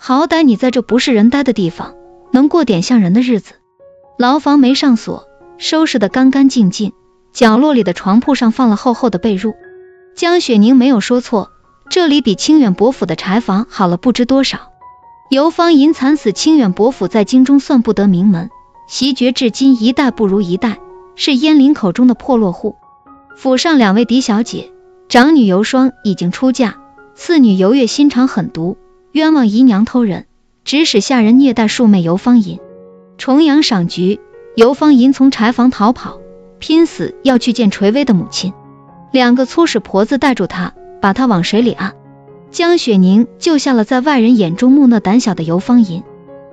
好歹你在这不是人待的地方，能过点像人的日子。牢房没上锁，收拾得干干净净，角落里的床铺上放了厚厚的被褥。江雪宁没有说错，这里比清远伯府的柴房好了不知多少。游方银惨死，清远伯府在京中算不得名门，袭爵至今一代不如一代，是燕林口中的破落户。府上2位嫡小姐，长女游双已经出嫁，次女游月心肠狠毒，冤枉姨娘偷人，指使下人虐待庶妹游方银。重阳赏菊，游方银从柴房逃跑，拼死要去见垂危的母亲，2个粗使婆子带住他，把他往水里按。江雪宁救下了在外人眼中木讷胆小的游方银。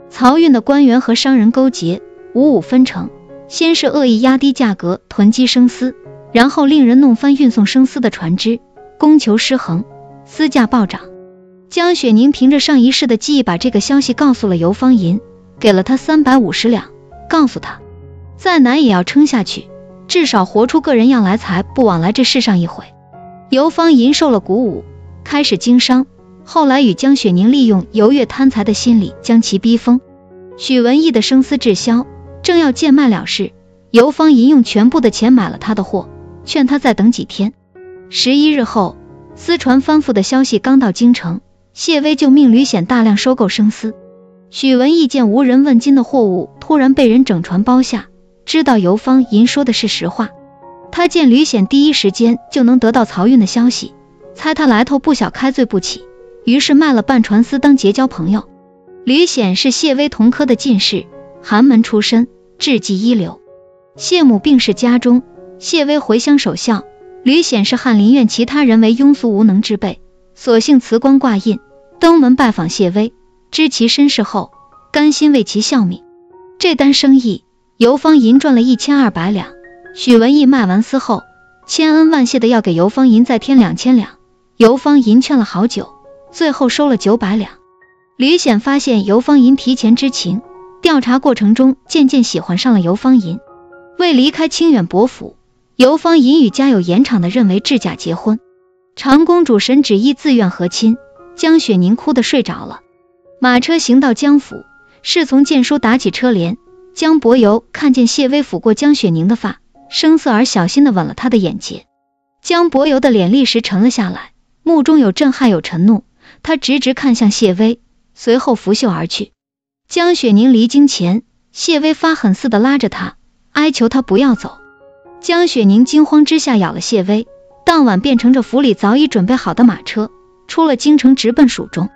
漕运的官员和商人勾结，五五分成，先是恶意压低价格囤积生丝，然后令人弄翻运送生丝的船只，供求失衡，丝价暴涨。江雪宁凭着上一世的记忆把这个消息告诉了游方银，给了他350两，告诉他再难也要撑下去，至少活出个人样来，才不枉来这世上一回。游方银受了鼓舞，开始经商，后来与江雪宁利用游月贪财的心理将其逼疯。许文义的生丝滞销，正要贱卖了事，游方银用全部的钱买了他的货，劝他再等几天。11日后，丝船翻覆的消息刚到京城，谢威就命吕显大量收购生丝。许文义见无人问津的货物突然被人整船包下，知道游方银说的是实话。他见吕显第一时间就能得到漕运的消息，猜他来头不小，开罪不起，于是卖了半船丝当结交朋友。吕显是谢威同科的进士，寒门出身，智计一流。谢母病逝家中，谢威回乡守孝，吕显是翰林院其他人为庸俗无能之辈，索性辞官挂印，登门拜访谢威，知其身世后，甘心为其效命。这单生意，游方银赚了1200两。许文义卖完丝后，千恩万谢的要给游方银再添2000两，游方银劝了好久，最后收了900两。吕显发现游方银提前知情，调查过程中渐渐喜欢上了游方银。为离开清远伯府，游方银与家有盐场的认为制假结婚。长公主沈芷依自愿和亲，江雪宁哭得睡着了。马车行到江府，侍从见书打起车帘。江伯游看见谢威抚过江雪宁的发，生涩而小心地吻了他的眼睫。江伯游的脸立时沉了下来，目中有震撼有嗔怒，他直直看向谢威，随后拂袖而去。江雪宁离京前，谢威发狠似的拉着他，哀求他不要走。江雪宁惊慌之下咬了谢威，当晚便乘着府里早已准备好的马车，出了京城直奔蜀中。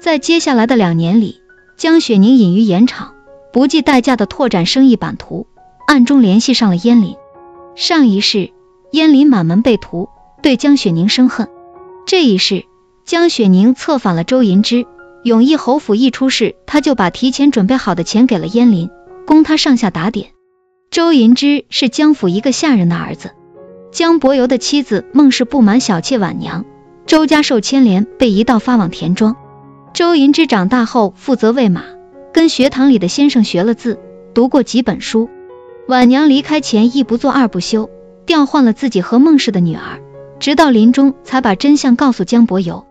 在接下来的2年里，江雪宁隐于盐场，不计代价的拓展生意版图，暗中联系上了燕林。上一世，燕林满门被屠，对江雪宁生恨。这一世，江雪宁策反了周银之，永义侯府一出事，他就把提前准备好的钱给了燕林，供他上下打点。周银之是江府一个下人的儿子，江伯游的妻子孟氏不满小妾婉娘，周家受牵连，被一道发往田庄。周银之长大后负责喂马，跟学堂里的先生学了字，读过几本书。婉娘离开前一不做二不休，调换了自己和孟氏的女儿，直到临终才把真相告诉江伯游。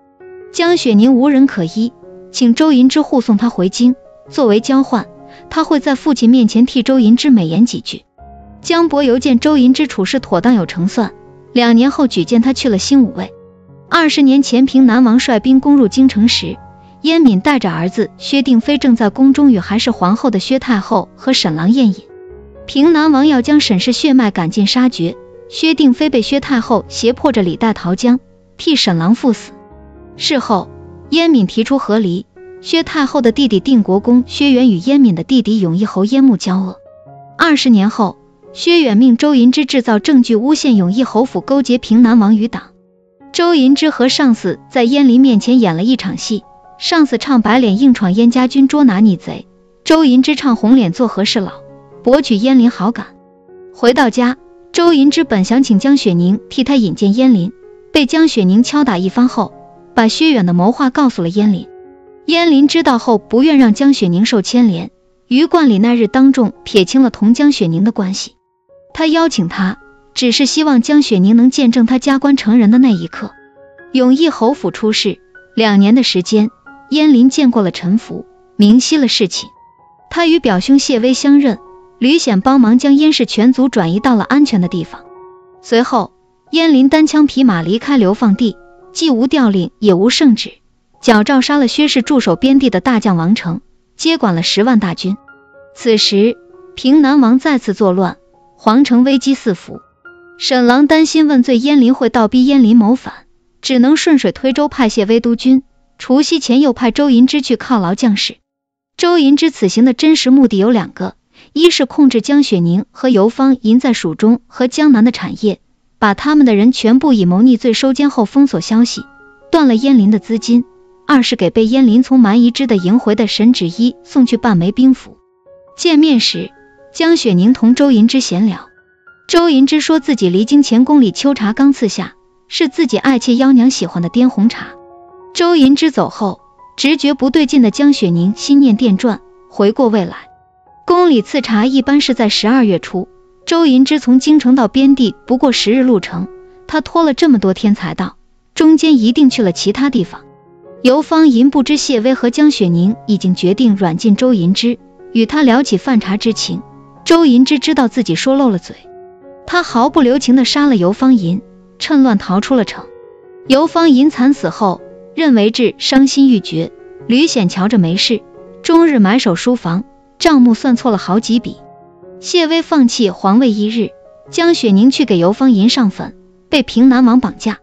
江雪宁无人可依，请周银之护送他回京，作为交换，他会在父亲面前替周银之美言几句。江伯游见周银之处事妥当有成算，2年后举荐他去了新武卫。20年前平南王率兵攻入京城时，燕敏带着儿子薛定妃正在宫中与还是皇后的薛太后和沈郎宴饮。平南王要将沈氏血脉赶尽杀绝，薛定妃被薛太后胁迫着李代逃江，替沈郎赴死。事后，燕敏提出和离，薛太后的弟弟定国公薛远与燕敏的弟弟永义侯燕穆交恶。20年后，薛远命周银之制造证据诬陷永义侯府勾结平南王余党。周银之和上司在燕林面前演了一场戏，上司唱白脸硬闯燕家军捉拿逆贼，周银之唱红脸做和事佬，博取燕林好感。回到家，周银之本想请江雪宁替他引荐燕林，被江雪宁敲打一番后，把薛远的谋划告诉了燕林。燕林知道后不愿让江雪宁受牵连，于冠礼那日当众撇清了同江雪宁的关系。他邀请他，只是希望江雪宁能见证他加官成人的那一刻。永义侯府出事，2年的时间，燕林见过了陈福，明晰了事情。他与表兄谢威相认，吕显帮忙将燕氏全族转移到了安全的地方。随后燕林单枪匹马离开流放地，既无调令也无圣旨，矫诏杀了薛氏驻守边地的大将王成，接管了10万大军。此时平南王再次作乱，皇城危机四伏。沈郎担心问罪燕林会倒逼燕林谋反，只能顺水推舟派谢威督军，除夕前又派周银之去犒劳将士。周银之此行的真实目的有2个，一是控制江雪宁和游方银在蜀中和江南的产业，把他们的人全部以谋逆罪收监后封锁消息，断了燕林的资金；二是给被燕林从蛮夷之的迎回的沈芷一送去半枚兵符。见面时，江雪宁同周银之闲聊，周银之说自己离京前宫里秋茶刚赐下，是自己爱妾幺娘喜欢的滇红茶。周银之走后，直觉不对劲的江雪宁心念电转，回过未来。宫里赐茶一般是在12月初，周银之从京城到边地不过10日路程，他拖了这么多天才到，中间一定去了其他地方。游方银不知谢威和江雪宁已经决定软禁周银之，与他聊起犯茶之情。周银之知道自己说漏了嘴，他毫不留情地杀了游方银，趁乱逃出了城。游方银惨死后，任为治伤心欲绝，吕显瞧着没事，终日埋首书房，账目算错了好几笔。谢威放弃皇位1日，江雪宁去给游方银上坟，被平南王绑架。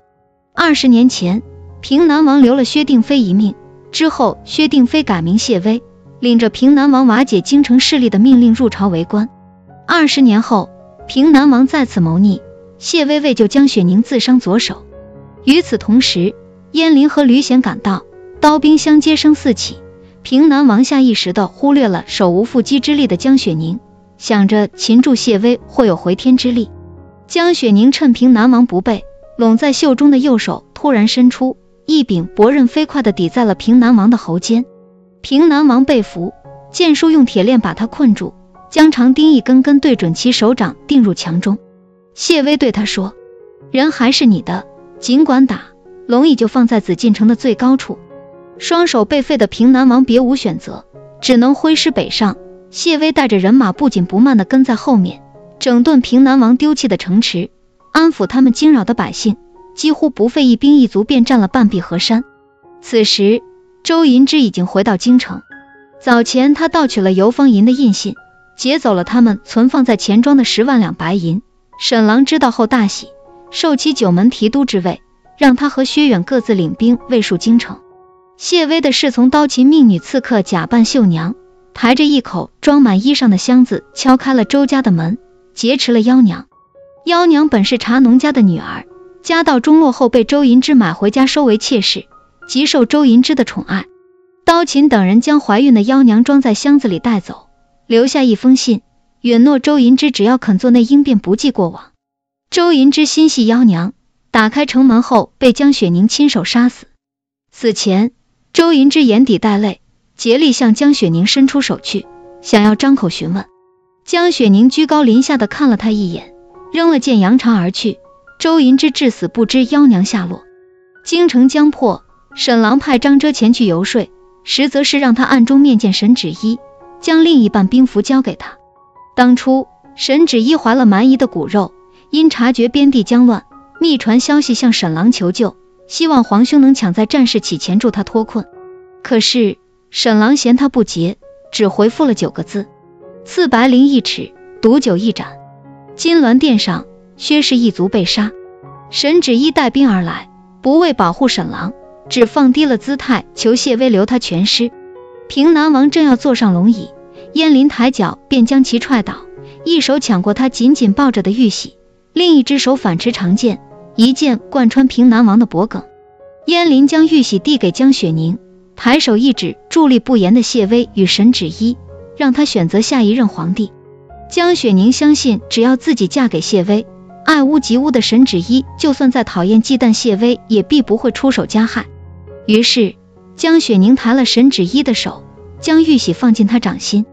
20年前，平南王留了薛定妃一命，之后薛定妃改名谢威，领着平南王瓦解京城势力的命令入朝为官。20年后，平南王再次谋逆，谢威为救江雪宁自伤左手。与此同时，燕林和吕显赶到，刀兵相接声四起。平南王下意识地忽略了手无缚鸡之力的江雪宁，想着擒住谢威或有回天之力。江雪宁趁平南王不备，拢在袖中的右手突然伸出，一柄薄刃飞快地抵在了平南王的喉间。平南王被俘，剑叔用铁链把他困住，将长钉一根根对准其手掌钉入墙中。谢威对他说，人还是你的，尽管打，龙椅就放在紫禁城的最高处。双手被废的平南王别无选择，只能挥师北上。谢威带着人马不紧不慢地跟在后面，整顿平南王丢弃的城池，安抚他们惊扰的百姓，几乎不费一兵一卒便占了半壁河山。此时周银之已经回到京城，早前他盗取了游方银的印信，劫走了他们存放在钱庄的10万两白银。沈郎知道后大喜，授其9门提督之位，让他和薛远各自领兵卫戍京城。谢威的侍从刀琴命女刺客假扮绣娘，抬着一口装满衣裳的箱子敲开了周家的门，劫持了妖娘。妖娘本是茶农家的女儿，家道中落后被周银之买回家收为妾室，极受周银之的宠爱。刀琴等人将怀孕的妖娘装在箱子里带走，留下一封信，允诺周银之只要肯做内应便不计过往。周银之心系妖娘，打开城门后被江雪宁亲手杀死。死前周银之眼底带泪，竭力向江雪宁伸出手去，想要张口询问。江雪宁居高临下的看了他一眼，扔了剑扬长而去。周银之至死不知妖娘下落。京城将破，沈郎派张遮前去游说，实则是让他暗中面见沈芷一，将另一半兵符交给他。当初沈芷一怀了蛮夷的骨肉，因察觉边地将乱，密传消息向沈郎求救，希望皇兄能抢在战事起前助他脱困。可是沈郎嫌他不节，只回复了9个字：赐白绫1尺，毒酒1盏。金銮殿上，薛氏一族被杀。沈芷一带兵而来，不为保护沈郎，只放低了姿态求谢威留他全尸。平南王正要坐上龙椅，燕林抬脚便将其踹倒，一手抢过他紧紧抱着的玉玺，另一只手反持长剑，一剑贯穿平南王的脖颈。燕林将玉玺递给江雪宁，抬手一指伫立不言的谢威与沈芷一，让他选择下一任皇帝。江雪宁相信，只要自己嫁给谢威，爱屋及乌的沈芷一就算再讨厌忌惮谢威，也必不会出手加害。于是江雪宁抬了沈芷一的手，将玉玺放进他掌心。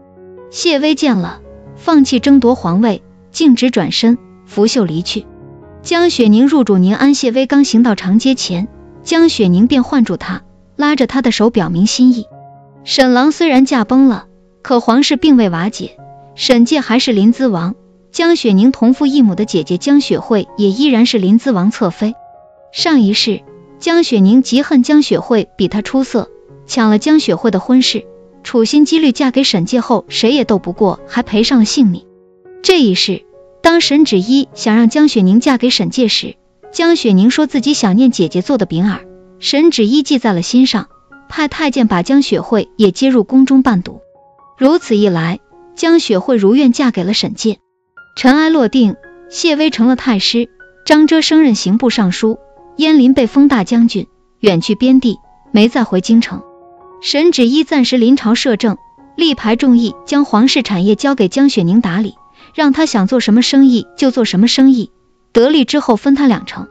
谢威见了，放弃争夺皇位，径直转身拂袖离去。江雪宁入主宁安，谢威刚行到长街前，江雪宁便唤住他，拉着他的手表明心意。沈郎虽然驾崩了，可皇室并未瓦解，沈介还是临淄王，江雪宁同父异母的姐姐江雪慧也依然是临淄王侧妃。上一世，江雪宁极恨江雪慧比她出色，抢了江雪慧的婚事，处心积虑嫁给沈介后，谁也斗不过，还赔上了性命。这一世，当沈芷依想让江雪宁嫁给沈介时，江雪宁说自己想念姐姐做的饼饵，沈芷依记在了心上，派太监把江雪慧也接入宫中伴读。如此一来，江雪慧如愿嫁给了沈介。尘埃落定，谢微成了太师，张遮升任刑部尚书，燕林被封大将军，远去边地，没再回京城。沈芷依暂时临朝摄政，力排众议，将皇室产业交给江雪宁打理，让他想做什么生意就做什么生意，得力之后分他2成。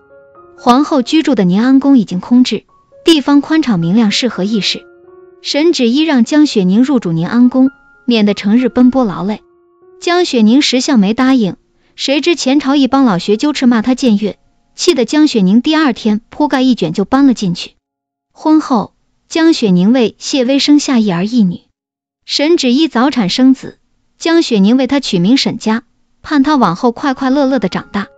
皇后居住的宁安宫已经空置，地方宽敞明亮，适合议事。沈芷依让江雪宁入主宁安宫，免得成日奔波劳累。江雪宁实向没答应，谁知前朝一帮老学究斥骂他僭越，气得江雪宁第2天铺盖一卷就搬了进去。婚后，江雪宁为谢微生下一儿一女。沈芷依早产生子，江雪宁为他取名沈家，盼他往后快快乐乐地长大。